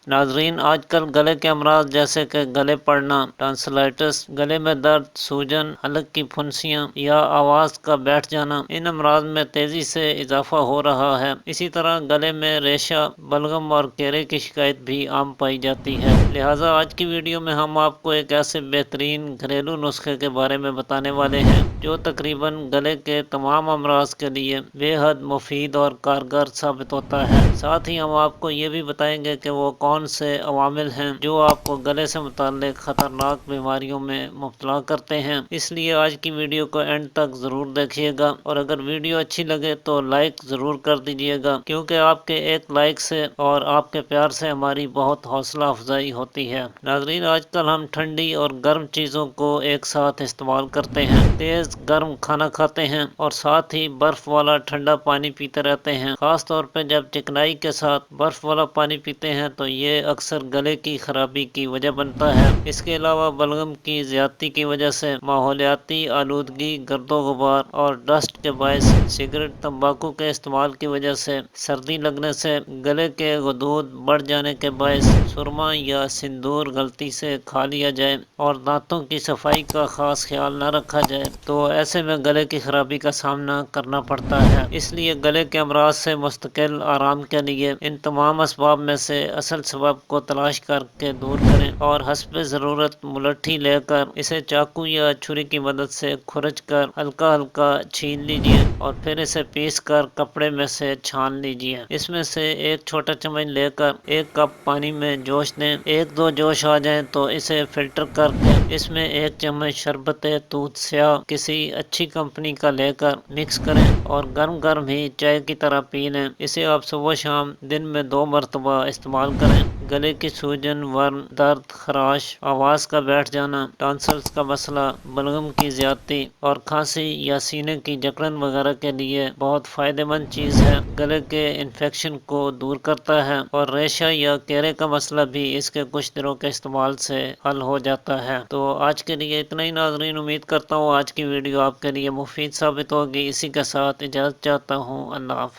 नाजरीन, आजकल गले के अमराज जैसे कि गले पड़ना, टॉन्सिलाइटिस, गले में दर्द, सूजन, हलक की फुंसियां या आवाज का बैठ जाना, इन अमराज में तेजी से इजाफा हो रहा है। इसी तरह गले में रेशा, बलगम और केरे की शिकायत भी आम पाई जाती है। लिहाजा आज की वीडियो में हम आपको एक ऐसे बेहतरीन घरेलू नुस्खे के बारे में बताने वाले हैं जो तकरीबन गले के तमाम अमराज के लिए बेहद मुफीद और कारगर साबित होता है। साथ ही हम आपको ये भी बताएंगे कि वो कौन से अवामिल हैं जो आपको गले से मुताल्लिक खतरनाक बीमारियों में मुब्तला करते हैं। इसलिए आज की वीडियो को एंड तक जरूर देखिएगा और अगर वीडियो अच्छी लगे तो लाइक जरूर कर दीजिएगा, क्योंकि आपके एक लाइक से और आपके प्यार से हमारी बहुत हौसला अफजाई होती है। नाजरीन, आजकल हम ठंडी और गर्म चीज़ों को एक साथ इस्तेमाल करते हैं, तेज गर्म खाना खाते हैं और साथ ही बर्फ वाला ठंडा पानी पीते रहते हैं। खास तौर पर जब चिकनाई के साथ बर्फ वाला पानी पीते हैं तो ये अक्सर गले की खराबी की वजह बनता है। इसके अलावा बलगम की ज्यादती की वजह से, माहौलियाती आलूदगी, गर्दो गुबार और डस्ट के बायस, सिगरेट तंबाकू के इस्तेमाल की वजह से, सर्दी लगने से, गले के गदूद बढ़ जाने के बायस, सुरमा या सिंदूर गलती से खा लिया जाए और दांतों की सफाई का खास ख्याल न रखा जाए तो ऐसे में गले की खराबी का सामना करना पड़ता है। इसलिए गले के अमराज से मुस्तकिल आराम के लिए इन तमाम असबाब में से असल सबब को तलाश करके दूर करें और हस्ब ज़रूरत मुलट्ठी लेकर इसे चाकू या छुरी की मदद से खुरच कर हल्का हल्का छील लीजिए और फिर इसे पीस कर कपड़े में से छान लीजिए। इसमें से एक छोटा चम्मच लेकर 1 कप पानी में जोश दें। 1-2 जोश आ जाए तो इसे फिल्टर करके इसमें 1 चम्मच शरबत तूत स्याह किसी अच्छी कंपनी का लेकर मिक्स करें और गर्म गर्म ही चाय की तरह पी लें। इसे आप सुबह शाम दिन में 2 मरतबा इस्तेमाल करें। गले की सूजन, वर्म, दर्द, खराश, आवाज का बैठ जाना, टॉन्सिल्स का मसला, बलगम की ज्यादती और खांसी या सीने की जकड़न वगैरह के लिए बहुत फायदेमंद चीज है। गले के इन्फेक्शन को दूर करता है और रेशा या केरे का मसला भी इसके कुछ दिनों के इस्तेमाल से हल हो जाता है। तो आज के लिए इतना ही नाज़रीन, उम्मीद करता हूँ आज की वीडियो आपके लिए मुफीद साबित होगी। इसी के साथ इजाज़त चाहता हूँ। अल्लाह हाफ़िज़।